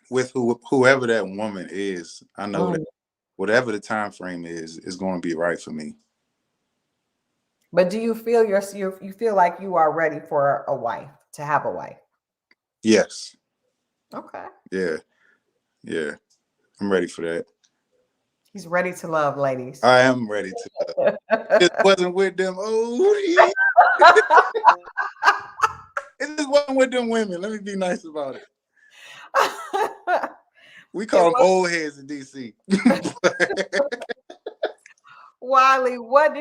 with whoever that woman is, I know that mm. whatever the time frame is going to be right for me. But do you feel you feel like you are ready for a wife to have a wife? Yes. Okay. Yeah. Yeah. I'm ready for that. He's ready to love, ladies. I am ready to. Just wasn't with them. Oh, yeah. It just wasn't with them women. Let me be nice about it. We It call them was old heads in DC. Wiley. What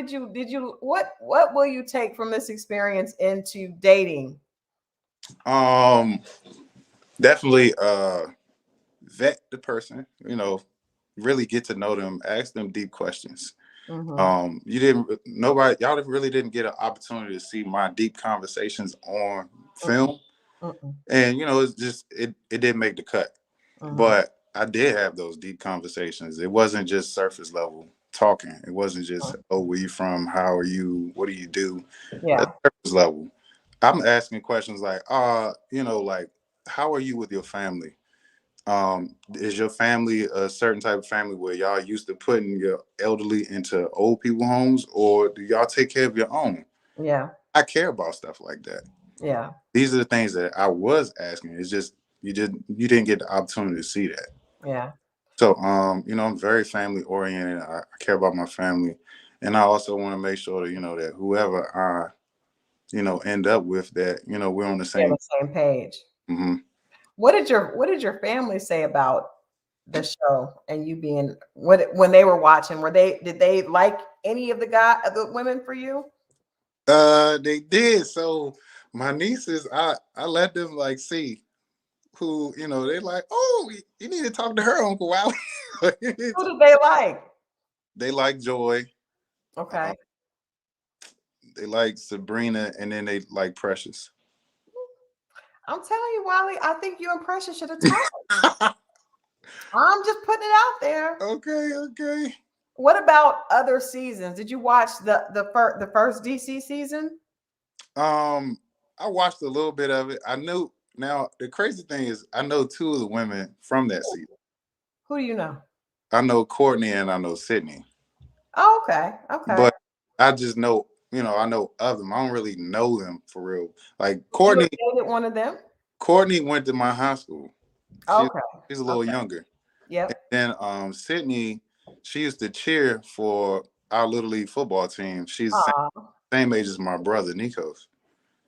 will you take from this experience into dating? um, Definitely vet the person. Really get to know them. Ask them deep questions. Y'all really didn't get an opportunity to see my deep conversations on film. Mm-mm. And it's just it didn't make the cut. But I did have those deep conversations. It wasn't just surface level talking. It wasn't just, oh, where you from? How are you? What do you do? Yeah. That's surface level. I'm asking questions like, like, how are you with your family? Is your family a certain type of family where y'all used to putting your elderly into old people homes, or do y'all take care of your own? Yeah. I care about stuff like that. Yeah. These are the things that I was asking. It's just you didn't get the opportunity to see that. Yeah. So I'm very family oriented. I care about my family, and I also want to make sure that that whoever I end up with, that we're on the Yeah, same. the same page. Mm-hmm. What did your family say about the show and you being when they were watching? Did they like any of the women for you? They did. So my nieces, I let them like see who they like. Oh, you need to talk to her, Uncle Wiley. Who did they like? They like Joy. Okay. They like Sabrina, and then they like Precious. I'm telling you, Wiley, I think you and Precious should have talked. I'm just putting it out there. Okay. What about other seasons? Did you watch the first DC season? I watched a little bit of it. I knew. Now the crazy thing is, I know two of the women from that season. Who do you know? I know Courtney and I know Sydney. Oh, okay. Okay. But I just know, I know of them. I don't really know them for real. Like You Courtney. dated one of them? Courtney went to my high school. Okay. She's a little younger. Yep. And then Sydney, she used to cheer for our little league football team. She's the same age as my brother Nikos.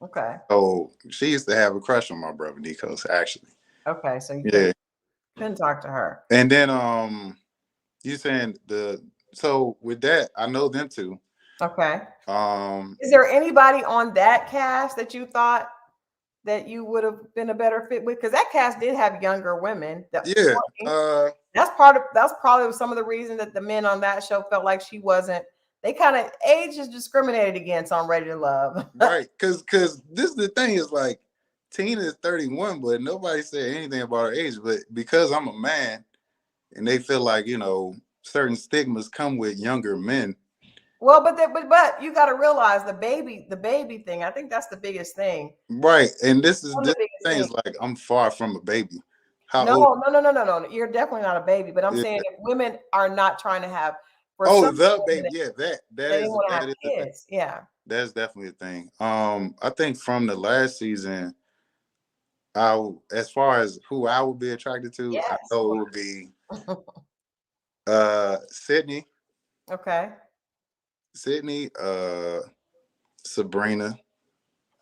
Okay. So she used to have a crush on my brother Nikos, actually. Okay. So you Yeah. couldn't talk to her. And then you saying so with that, I know them too. Okay. Um Is there anybody on that cast that you thought that you would have been a better fit with? Because that cast did have younger women. Yeah. That's probably some of the reason that the men on that show felt like she wasn't. They kind of age is discriminated against on Ready to Love. Right. Cause this is the thing, is like Tina is 31, but nobody said anything about her age. But because I'm a man and they feel like, certain stigmas come with younger men. Well, but you got to realize the baby thing. I think that's the biggest thing. Right. And this thing thing. is like, I'm far from a baby. How No, old? no. You're definitely not a baby. But I'm saying if women are not trying to have The baby. Yeah, they want to have is kids. Yeah. That's definitely a thing. I think from the last season, as far as who I would be attracted to, Yes. I know it would be Sydney. Okay. Sydney, Sabrina.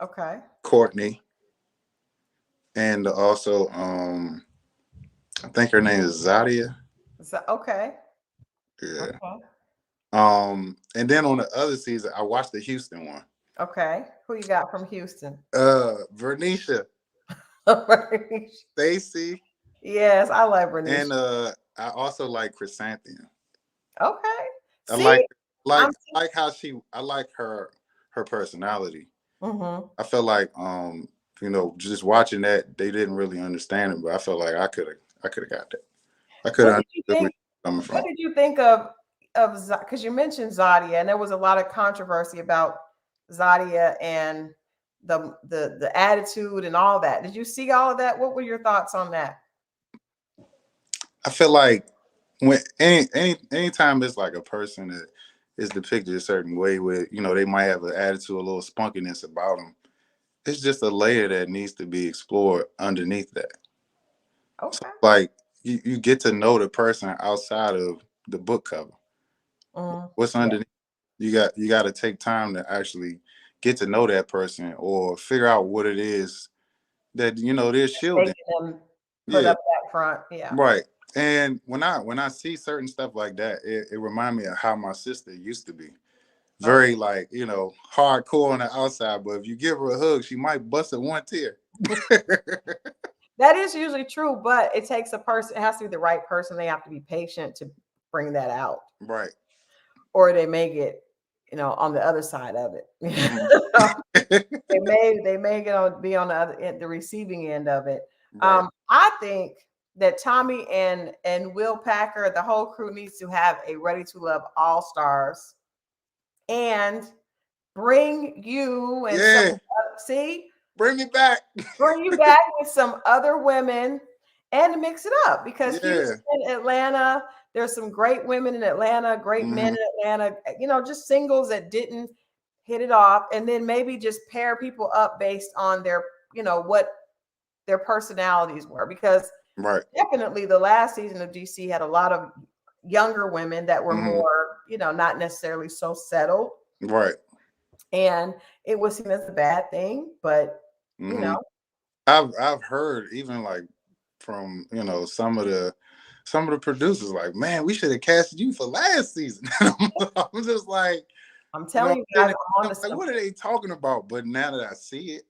Okay. Courtney. And also I think her name is Zadia. Okay. Yeah. Okay. And then on the other season, I watched the Houston one. Okay. Who you got from Houston? Vernisha. Stacy. Yes, I like Vernisha. And I also like Chrysanthemum. Okay. I like how I like her personality. Mm-hmm. I felt like just watching that, they didn't really understand it, but I felt like I could have got that. I could have understood where you're coming from. What did you think of because you mentioned Zadia, and there was a lot of controversy about Zadia and the attitude and all that. Did you see all of that? What were your thoughts on that? I feel like when anytime it's like a person that is depicted a certain way, where they might have an attitude, a little spunkiness about them, it's just a layer that needs to be explored underneath that. Okay. So, like you get to know the person outside of the book cover. What's underneath? You got to take time to actually get to know that person, or figure out what it is that they're shielding. Put up that front. Yeah. Right. And when I see certain stuff like that, it reminds me of how my sister used to be. Very hardcore on the outside, but if you give her a hug, she might bust at one tear. That is usually true, but it takes a person. It has to be the right person. They have to be patient to bring that out. Right. or they may get, on the other side of it. They may be on the receiving end of it. Right. I think that Tommy and Will Packer, the whole crew needs to have a Ready to Love All Stars and bring you and Yeah. Bring me back. bring you back with some other women and mix it up, because Yeah. Houston, Atlanta, there's some great women in Atlanta, great men in Atlanta, just singles that didn't hit it off, and then maybe just pair people up based on their, what their personalities were, because Right. definitely the last season of DC had a lot of younger women that were more, not necessarily so settled. Right. And it was seen as a bad thing, but I've heard even like from some of the producers like, man, we should have casted you for last season. I'm just like, I'm telling you guys, I'm on like, what are they talking about? But now that I see it,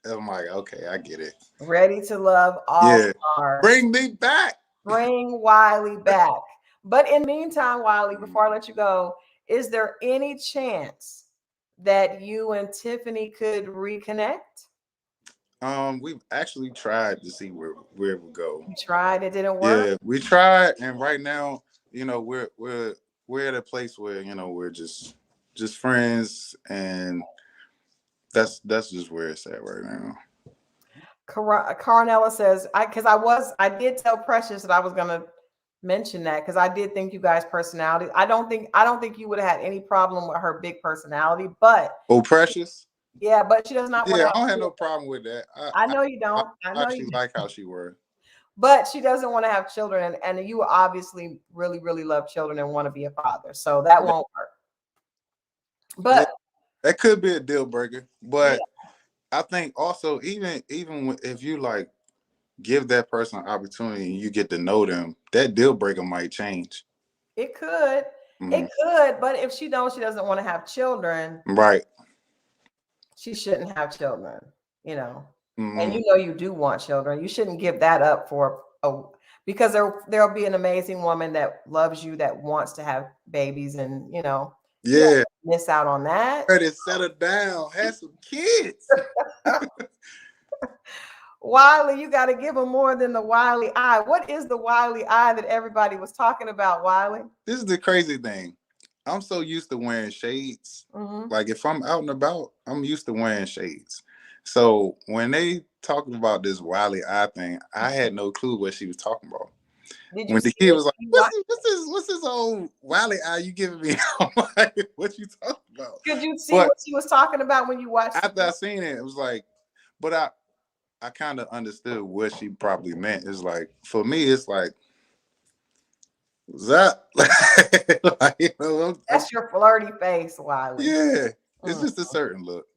I'm like, okay, I get it. Ready to Love All Stars. Bring me back. Bring Wiley back. But in the meantime, Wiley, before I let you go, is there any chance that you and Tiffany could reconnect? We've actually tried to see where it would go. You tried, it didn't work? Yeah, we tried, and right now, we're at a place where, we're just friends, and that's just where it's at right now. Carnella says, I did tell Precious that I was gonna mention that, because I did think you guys' personality. I don't think you would have had any problem with her big personality, but Precious. Yeah, but she does not want to. Yeah, I don't have no problem with that. I know you don't. I know actually you like how she were. But she doesn't want to have children, and you obviously really, really love children and want to be a father, so that won't work. But that could be a deal breaker. But I think also, even if you like give that person an opportunity and you get to know them, that deal breaker might change. It could. It could, but if she doesn't want to have children, right? She shouldn't have children, and you do want children. You shouldn't give that up because there'll be an amazing woman that loves you, that wants to have babies, and you miss out on that. Ready to settle down, have some kids. Wiley, you got to give them more than the Wiley eye. What is the Wiley eye that everybody was talking about, Wiley? This is the crazy thing. I'm so used to wearing shades. Like if I'm out and about, I'm used to wearing shades. So when they talking about this Wiley eye thing, I had no clue what she was talking about. When the kid was like, "What's this old Wiley eye you giving me?" I'm like, "What you talking about?" Could you see what she was talking about when you watched? After I seen it, it was like, but I kind of understood what she probably meant. It's like, for me, it's like, what's up? Like, that's your flirty face, Wiley. Yeah, it's just a certain look.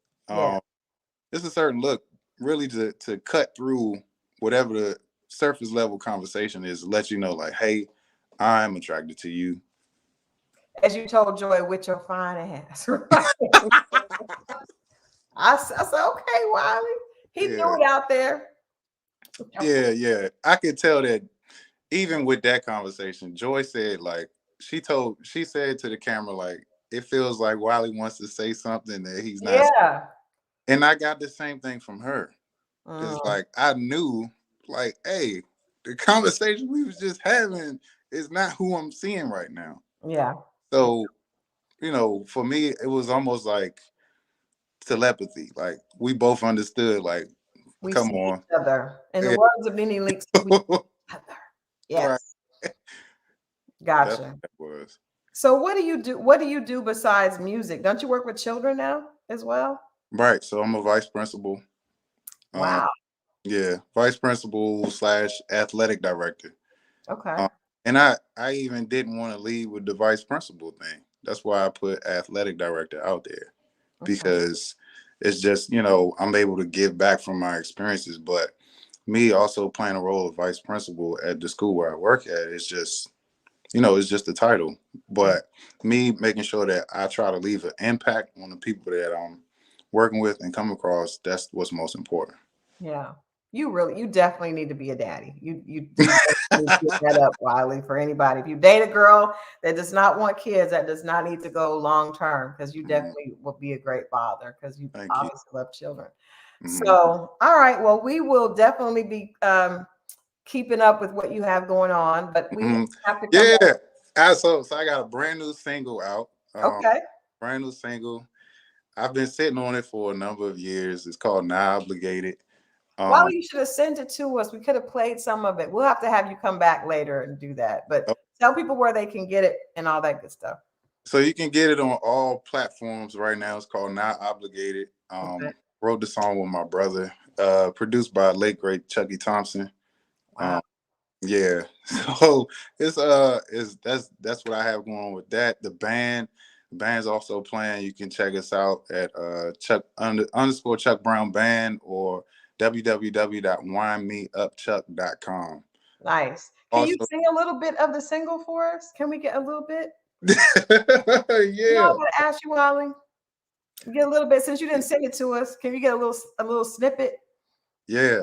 It's a certain look, really, to cut through whatever the surface level conversation is, let you know, like, hey, I'm attracted to you. As you told Joy, with your fine ass. I said, okay, Wiley. He threw it out there. Yeah. I could tell that even with that conversation, Joy said, like, she said to the camera, like, it feels like Wiley wants to say something that he's not. Yeah. And I got the same thing from her. It's like, I knew, like, hey, the conversation we was just having is not who I'm seeing right now. Yeah. So, for me, it was almost like telepathy. Like, we both understood, like, we come see on. Each other. In the words of Nene Leakes, we see each other. Yes. Right. Gotcha. That's what that was. So what do you do? What do you do besides music? Don't you work with children now as well? Right. So I'm a vice principal. Wow. Yeah, vice principal / athletic director. Okay. And I even didn't want to lead with the vice principal thing. That's why I put athletic director out there, because it's just, I'm able to give back from my experiences. But me also playing a role of vice principal at the school where I work at, it's just, it's just a title. But me making sure that I try to leave an impact on the people that I'm working with and come across, that's what's most important. Yeah. You definitely need to be a daddy. You definitely get that up, Wiley, for anybody. If you date a girl that does not want kids, that does not need to go long term, because you Mhm. definitely will be a great father because you Thank you. obviously love children. Mhm. So, all right, well, we will definitely be keeping up with what you have going on, but we Mhm. have to come Yeah. back. So I got a brand new single out. Okay. Brand new single. I've been sitting on it for a number of years. It's called Not Obligated. Well, Um, you should have sent it to us. We could have played some of it. We'll have to have you come back later and do that. But tell people where they can get it and all that good stuff. so you can get it on all platforms right now. It's called Not Obligated. Okay. Wrote the song with my brother. Produced by late great Chucky Thompson. Wow. Um, yeah. So it's that's what I have going on with that. The band's also playing. You can check us out at Chuck Chuck Brown Band or www.winemeupchuck.com. Nice. Can you Also, sing a little bit of the single for us? Can we get a little bit? You know, yeah, I'm going to ask you, Ollie. Get a little bit since you didn't sing it to us. Can you get a little snippet? yeah.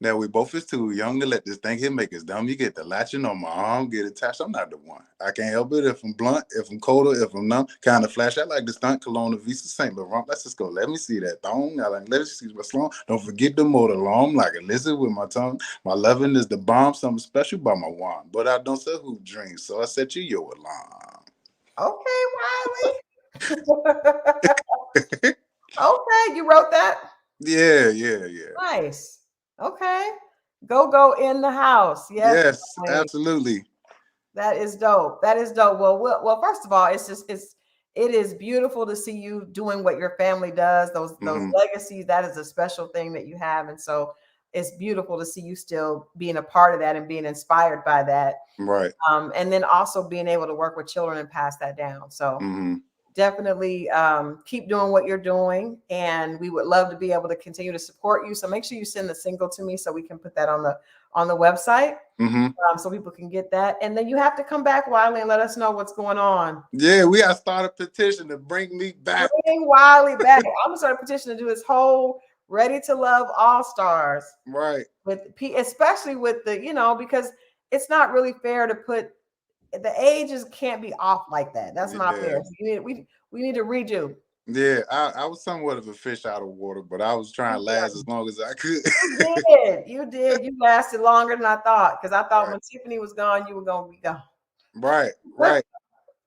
Now we both is too young to let this thing hit make us dumb. You get the latching on my arm, get attached. I'm not the one. I can't help it if I'm blunt, if I'm colder, if I'm numb. Kind of flash. I like the stunt cologne, Visa St. Laurent. Let's just go. Let me see that thong. I like let me see my slong. Don't forget the motor alarm, like a lizard with my tongue. My loving is the bomb, something special by my wand. But I don't sell who drinks, so I set you your alarm. Okay, Wiley. Okay, you wrote that? Yeah, yeah, yeah. Nice. Okay. Go in the house. Yes, Yes, Wiley. absolutely. That is dope. That is dope. Well, first of all, it is beautiful to see you doing what your family does. Those Hmm. legacies, that is a special thing that you have, and so it's beautiful to see you still being a part of that and being inspired by that. Right. And then also being able to work with children and pass that down. So Hmm. definitely keep doing what you're doing, and we would love to be able to continue to support you. So make sure you send the single to me so we can put that on the website, Hmm. so people can get that. And then you have to come back, Wiley, and let us know what's going on. Yeah, we gotta start a petition to bring me back. Bring Wiley back. I'm gonna start a petition to do this whole Ready to Love All Stars Right. with especially with because it's not really fair to put the ages can't be off like that. That's not Yeah. fair. So we need to redo. Yeah. I was somewhat of a fish out of water, but I was trying to last as long as I could. You did. You did. You lasted longer than I thought, because I thought Right. when Tiffany was gone, you were going to be gone. Right. Right.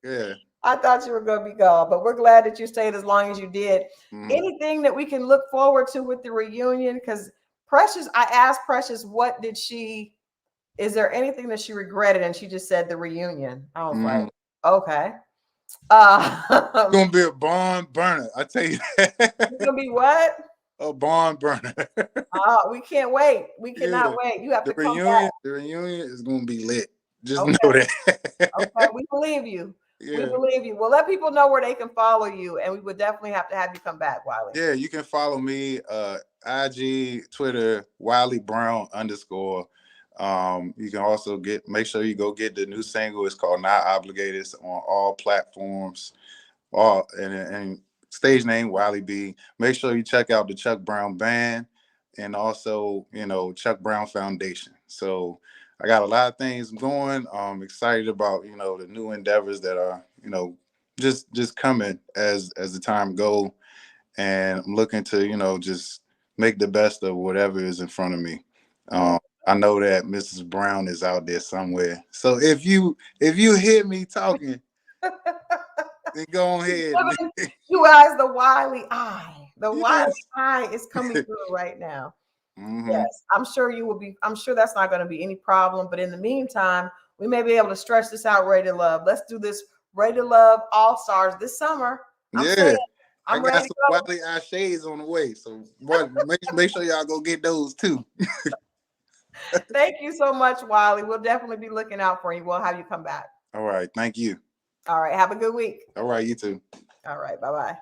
Yeah. I thought you were going to be gone, but we're glad that you stayed as long as you did. Hmm. Anything that we can look forward to with the reunion? Because Precious, I asked Precious, is there anything that she regretted? And she just said the reunion. I was like, Hmm. okay. Gonna be a barn burner. I tell you You're that. going to be what? A barn burner. We can't wait. We cannot Yeah. wait. You have to come back. The reunion is gonna be lit. Just know Okay. Okay, that. we believe you. We Yeah. believe you. Well, let people know where they can follow you, and we would definitely have to have you come back, Wiley. Yeah, you can follow me, IG, Twitter, Wiley Brown _ you can also make sure you go get the new single. It's called Not Obligated. It's on all platforms. All and stage name Wiley B. Make sure you check out the Chuck Brown Band and also, Chuck Brown Foundation. So I got a lot of things going. I'm excited about, the new endeavors that are, just coming as the time go, and I'm looking to, just make the best of whatever is in front of me. Oh. I know that Mrs. Brown is out there somewhere. So if you hear me talking, then go ahead. You guys, the Wiley eye. The Wiley Yes. eye is coming through right now. Hmm. Yes, I'm sure you will be. I'm sure that's not going to be any problem. But in the meantime, we may be able to stretch this out. Ready to Love. Let's do this Ready to Love All Stars this summer. I'm saying, Yeah. I I'm ready got to some go. Wiley eye shades on the way. So what make sure y'all go get those too. Thank you so much, Wiley. We'll definitely be looking out for you. We'll have you come back. All right. Thank you. All right. Have a good week. All right, you too. All right. Bye bye.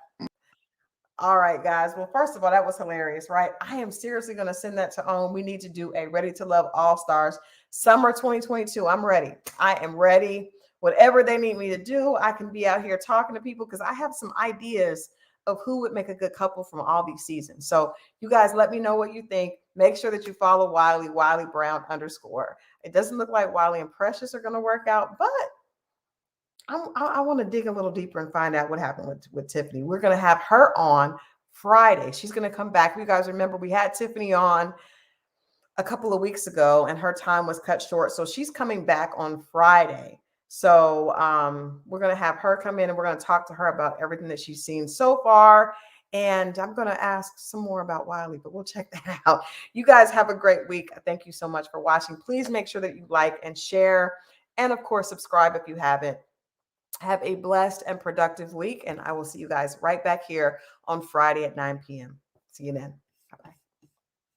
All right, guys. Well, first of all, that was hilarious, right? I am seriously going to send that to OWN. We need to do a Ready to Love All Stars Summer 2022. I'm ready. I am ready. Whatever they need me to do, I can be out here talking to people because I have some ideas of who would make a good couple from all these seasons. So you guys let me know what you think. Make sure that you follow Wiley, Wiley Brown _. It doesn't look like Wiley and Precious are going to work out, but I want to dig a little deeper and find out what happened with Tiffany. We're going to have her on Friday. She's going to come back. You guys remember we had Tiffany on a couple of weeks ago and her time was cut short. So she's coming back on Friday. So we're going to have her come in and we're going to talk to her about everything that she's seen so far. And I'm going to ask some more about Wiley, but we'll check that out. You guys have a great week. Thank you so much for watching. Please make sure that you like and share. And of course, subscribe if you haven't. Have a blessed and productive week. And I will see you guys right back here on Friday at 9 p.m. See you then.